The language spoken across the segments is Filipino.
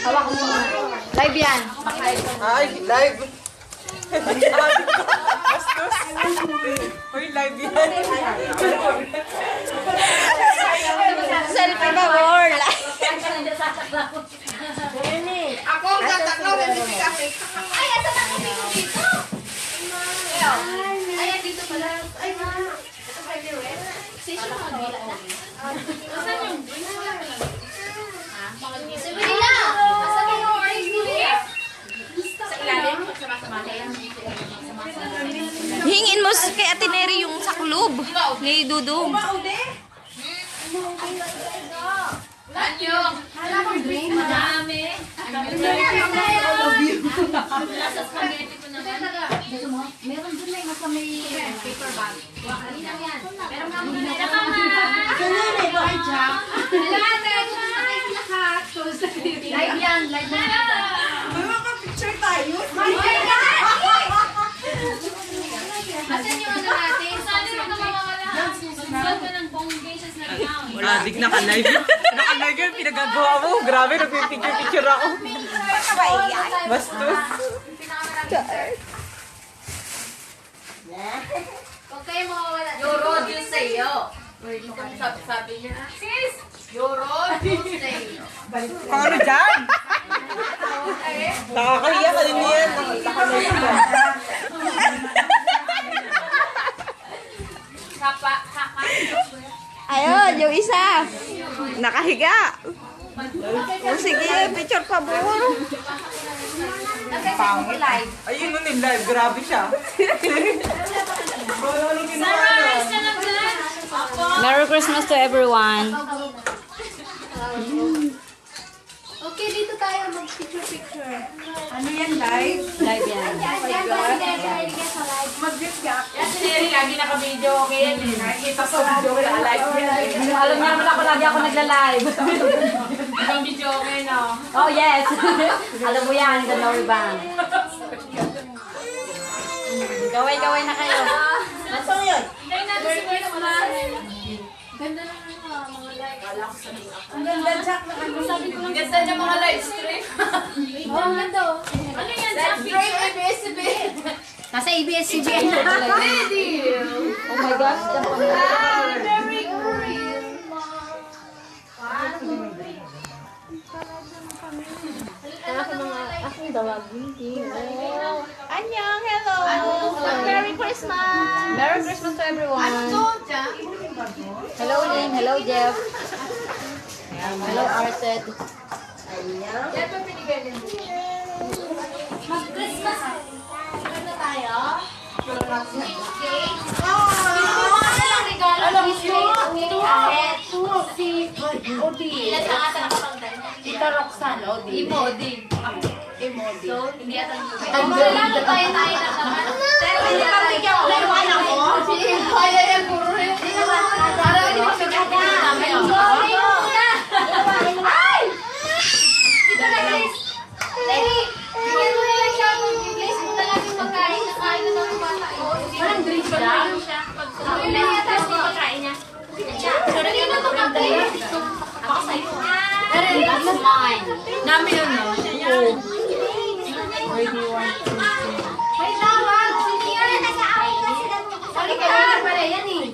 Hawak mo na. Live yan. Ay, live. Bastos. Uy, live yan. Selfie ba, Wall? Ako ang tataklo. Ay, asa na ko dito? Ay, dito pala. Ay, ma. Ito pa yung station mo kabila na. Saan yung sabi nila! Asan yung orange nila? Sa ilalim? Hingin mo kay Ate Neri yung saklob ni Dudong. Anyo! Hala kong drink, madami. Nasa spaghetti ko naman. Meron dun na sa may paper bag. Halina yan. Meron nga muna na live yan, live na. May mga picture tayo. Asan yung ano natin? Saan yung namawala? Susunod ka ng bonggations na town. Wala, dig naka-live. Naka-live yun, pinagagawa mo. Grabe, nagpipicture-picture ako. Bastos. Huwag kayo mawawala. Your road yung sa'yo. Sabi niya, sis, your road yung sa'yo. Paano dyan? Nakakahiya ka din yan. Kapa. Ayun, yung isa. Nakahiga. O sige, picture pa buo. Pangit. Live. Ayun nun yung live, grabe siya. Sunrise ka lang dyan. Merry Christmas to everyone. Okay, dito tayo mag-picture-picture. Ano yan, live? Live yan. Mag-gift ka. Yan si Neri, lagi naka-video, okay yan eh. Nakikita ko video, kaya alive yan. Alam niya naman ako, lagi ako nagla-live. Ibang video, okay no? Oh yes. Alam mo yan, the Nori Bang. Gaway-gaway na kayo. Nasaan yun? Hintayin natin si Christmas. Ganda ng mga live. Ang ganda, Jack. Sabi ko lang. Ganda ng mga live stream. Oh, ang ganda oh. Ano yan? Live stream, ABS-CBN. Nasa ABS-CBN na. Ready. Oh my gosh. Merry Christmas. Annyeong, hello. Merry Christmas. Merry Christmas to everyone. Hello, Lynn. Hello, Jeff. Hello, Arted. Yan pa pinigaling. Mag-Christmas. Ano tayo? Cake. Alam mo si Odi. Ilan ang ata nakapagdala? Ita Roxanne, Odi. Imodi. Imodi. So, hindi ata nito tayo na naman. Pero hindi pa bigyan ko. Pero alam ko. Kaya yan, puro yun. Para hindi mo pagkakita namin. Ay! Ito na, guys. Lenny, bigyan mo na lang siya. I-place mo na lang yung pagkain. Nakain na lang yung bata. Parang drink ba na yun siya? Ang ilan niya, tapos yung pagkain niya. Pero hindi na ito pagkain. Baka sa'yo. Pero that's mine. Namin yun, no? May tawag! Sino yan? Nag-aaway na sila. Sorry ka yan pala yan eh.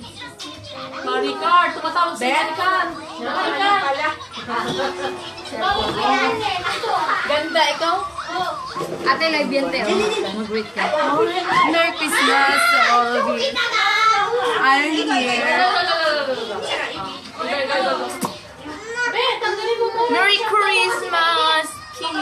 Maricard, tumatawag si Maricard. Ganda, ikaw? Ate, live yan, Teo. Mag-greet ka. Merry Christmas to all of you. I'm here. Merry Christmas, King.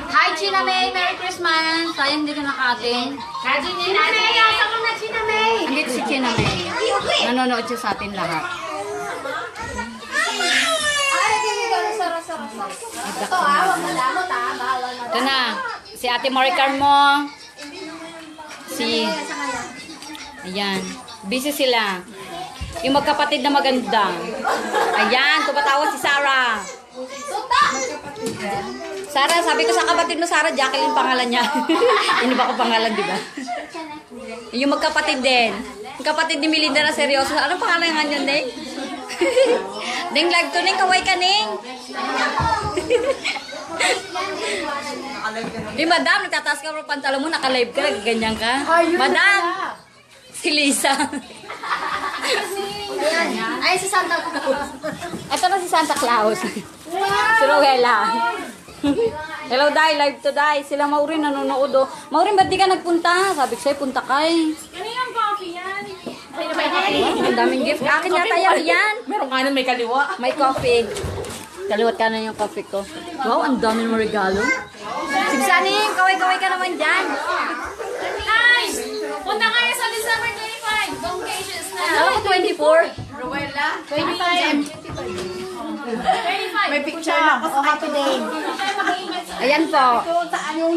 Hi, China May. Merry Christmas. Sayang hindi ka naka-atin. Radyo niya natin. Asa ko na China May. Andito si China May. Nanonood siya sa atin lahat. Ay, ginagawa na sarap-sarap. Ito wag na lamot bawal na. Ito na. Si Ate Maricar mo. Si... Ayan. Busy sila. Yung magkapatid na maganda. Ayan. Tumatawa si Sarah. Suta! Sara, sabi ko sa kapatid mo, Sara, Jacqueline pangalan niya. Yun ba ko pangalan, di ba? Yung magkapatid din. Yung kapatid ni Melinda na seryoso. Ano pangalan nga niyan, Deng? Deng, live to, Ning. Kaway ka, Ning. Eh, madam, nagtataas ka ng pantalon mo, naka-live ka, ganyan ka. Madam! Si Lisa. Ay, si Santa Claus. Ito na si Santa Claus. Si Rowella. Hello, Day. Live to, Day. Sila Maureen nanonood, oh. Maureen, ba't di ka nagpunta? Sabi ko sa'yo, punta ka eh. Kaninang coffee yan? Ang daming gift. Akin yata yan. Meron kanan, may kaliwa. May coffee. Kaliwat ka na yung coffee ko. Wow, ang dami ng regalo. Sigsaning, kaway-kaway ka naman dyan. Ay! Punta kayo sa December 25. Vacations na. Alam ko 24. 25. May picture na ako sa happy day. Ayan po. Saan yung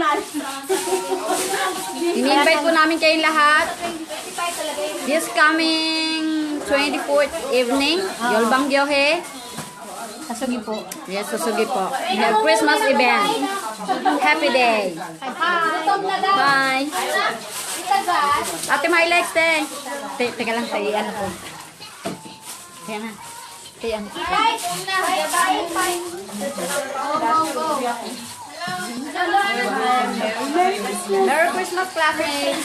Ini-invite po namin kayong lahat. This coming 24th evening, Yolbang Gyohe. Kasugi po. Yes, susugi po. We have Christmas event. Happy day. Gutom na daw. Bye. Itagas. Ate, my legs, te. Teka lang, tayo. Ano po? Kaya na. Kaya ano. Right, una. Bye, bye. Go, go. Merry Christmas, classmates.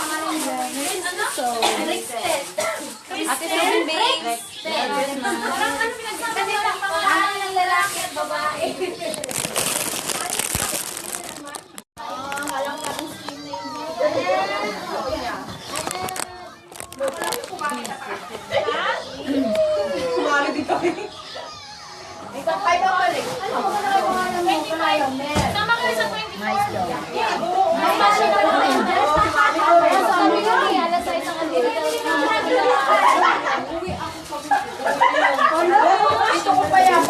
Ate, Susan B. Parang ano pinagsasabi ng pangalan ng lalaki at babae. Sumali dito. Sama kayo sa 25. Nice daw. Sabi ko ni alas 6 ang andito. Gusto ko pa yan.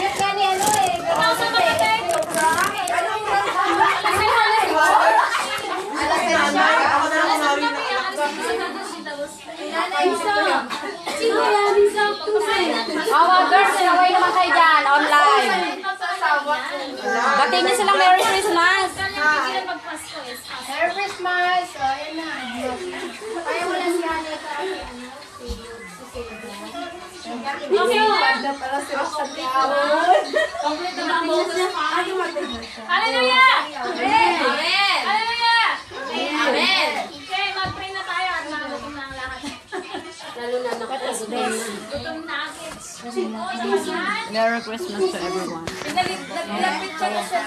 Yan nga ni ano eh. Ikaw sa mga tayo. Mga girls, sinaway naman kayo dyan, online. Batiin niyo silang Merry Christmas. Merry Christmas! O, yan na. Kaya mo lang si Hana ka. Hallelujah! Amen! Amen! Hallelujah! Amen! Okay, mag-pray na tayo at magutom na ang lahat. Lalo na gutom na agad. Merry Christmas to everyone. Nagpicture na siya,